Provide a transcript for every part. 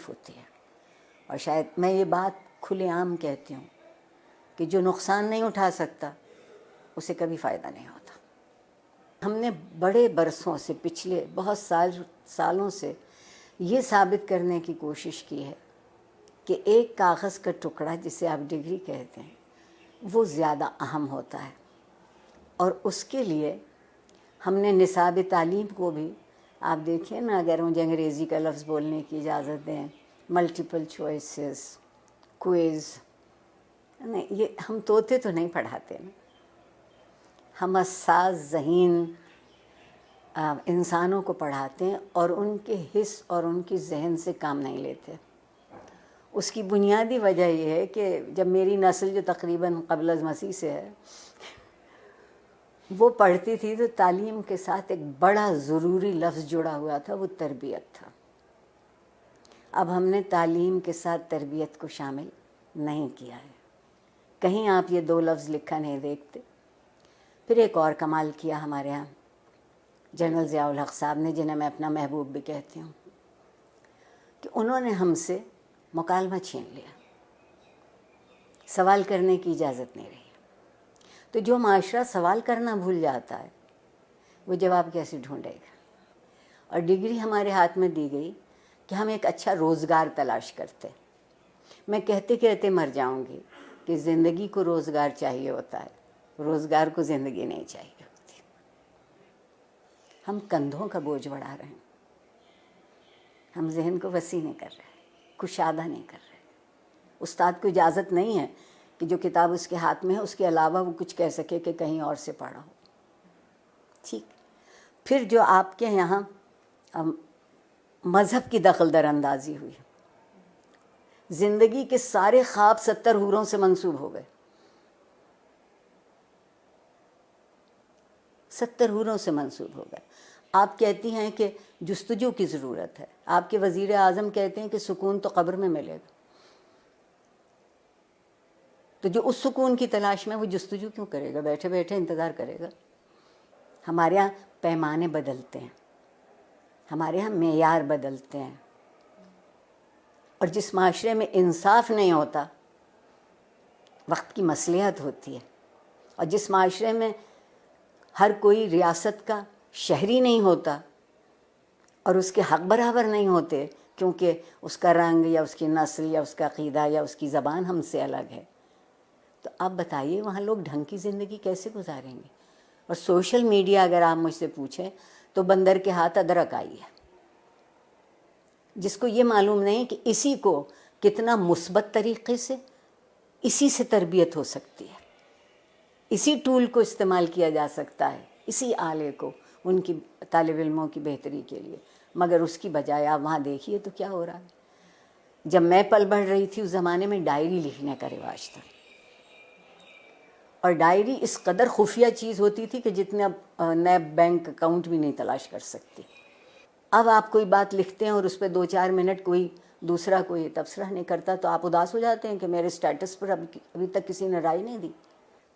تکلیف ہوتی ہے. اور شاید میں یہ بات کھلے عام کہتی ہوں کہ جو نقصان نہیں اٹھا سکتا اسے کبھی فائدہ نہیں ہوتا. ہم نے بڑے برسوں سے، پچھلے بہت سالوں سے یہ ثابت کرنے کی کوشش کی ہے کہ ایک کاغذ کا ٹکڑا جسے آپ ڈگری کہتے ہیں وہ زیادہ اہم ہوتا ہے. اور اس کے لیے ہم نے نصاب تعلیم کو بھی، آپ دیکھیں نا، اگر مجھے انگریزی کا لفظ بولنے کی اجازت دیں، ملٹیپل چوائسز، کوئز، نہیں، یہ ہم طوطے تو نہیں پڑھاتے نا، ہم حساس ذہین انسانوں کو پڑھاتے ہیں اور ان کے حس اور ان کی ذہن سے کام نہیں لیتے. اس کی بنیادی وجہ یہ ہے کہ جب میری نسل جو تقریباً قبل از مسیح سے ہے وہ پڑھتی تھی تو تعلیم کے ساتھ ایک بڑا ضروری لفظ جڑا ہوا تھا، وہ تربیت تھا. اب ہم نے تعلیم کے ساتھ تربیت کو شامل نہیں کیا ہے. کہیں آپ یہ دو لفظ لکھا نہیں دیکھتے. پھر ایک اور کمال کیا ہمارے ہاں جنرل ضیاء الحق صاحب نے، جنہیں میں اپنا محبوب بھی کہتی ہوں، کہ انہوں نے ہم سے مکالمہ چھین لیا، سوال کرنے کی اجازت نہیں رہی. تو جو معاشرہ سوال کرنا بھول جاتا ہے وہ جواب کیسے ڈھونڈے گا؟ اور ڈگری ہمارے ہاتھ میں دی گئی کہ ہم ایک اچھا روزگار تلاش کرتے. میں کہتے کہتے مر جاؤں گی کہ زندگی کو روزگار چاہیے ہوتا ہے، روزگار کو زندگی نہیں چاہیے ہوتی. ہم کندھوں کا بوجھ بڑھا رہے ہیں، ہم ذہن کو وسیع نہیں کر رہے، کشادہ نہیں کر رہے. استاد کو اجازت نہیں ہے کہ جو کتاب اس کے ہاتھ میں ہے اس کے علاوہ وہ کچھ کہہ سکے کہ کہیں اور سے پڑھا ہو. ٹھیک. پھر جو آپ کے یہاں مذہب کی دخل در اندازی ہوئی، زندگی کے سارے خواب 70 حوروں سے منسوب ہو گئے. 70 حوروں سے منسوب ہو گئے. آپ کہتی ہیں کہ جستجو کی ضرورت ہے، آپ کے وزیر اعظم کہتے ہیں کہ سکون تو قبر میں ملے گا. تو جو اس سکون کی تلاش میں، وہ جستجو کیوں کرے گا؟ بیٹھے بیٹھے انتظار کرے گا. ہمارے ہاں پیمانے بدلتے ہیں، ہمارے ہاں معیار بدلتے ہیں. اور جس معاشرے میں انصاف نہیں ہوتا وقت کی مصلحت ہوتی ہے، اور جس معاشرے میں ہر کوئی ریاست کا شہری نہیں ہوتا اور اس کے حق برابر نہیں ہوتے کیونکہ اس کا رنگ یا اس کی نسل یا اس کا عقیدہ یا اس کی زبان ہم سے الگ ہے، تو آپ بتائیے وہاں لوگ ڈھنگ کی زندگی کیسے گزاریں گے؟ اور سوشل میڈیا اگر آپ مجھ سے پوچھیں تو بندر کے ہاتھ ادرک آئی ہے، جس کو یہ معلوم نہیں کہ اسی کو کتنا مثبت طریقے سے اسی سے تربیت ہو سکتی ہے، اسی ٹول کو استعمال کیا جا سکتا ہے، اسی آلے کو ان کی طالب علموں کی بہتری کے لیے. مگر اس کی بجائے آپ وہاں دیکھیے تو کیا ہو رہا ہے. جب میں پل بڑھ رہی تھی اس زمانے میں ڈائری لکھنے کا رواج تھا، اور ڈائری اس قدر خفیہ چیز ہوتی تھی کہ جتنے اب نیب بینک اکاؤنٹ بھی نہیں تلاش کر سکتی. اب آپ کوئی بات لکھتے ہیں اور اس پہ 2-4 منٹ کوئی دوسرا کوئی تبصرہ نہیں کرتا تو آپ اداس ہو جاتے ہیں کہ میرے سٹیٹس پر ابھی تک کسی نے رائے نہیں دی.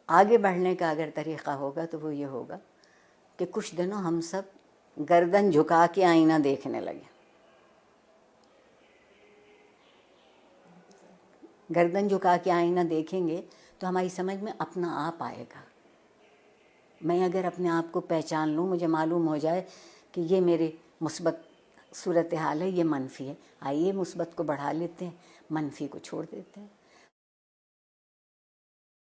آگے بڑھنے کا اگر طریقہ ہوگا تو وہ یہ ہوگا کہ کچھ دنوں ہم سب گردن جھکا کے آئینہ دیکھنے لگے. گردن جھکا کے آئینہ دیکھیں گے تو ہماری سمجھ میں اپنا آپ آئے گا. میں اگر اپنے آپ کو پہچان لوں، مجھے معلوم ہو جائے کہ یہ میرے مثبت صورتحال ہے، یہ منفی ہے، آئیے مثبت کو بڑھا لیتے ہیں، منفی کو چھوڑ دیتے ہیں.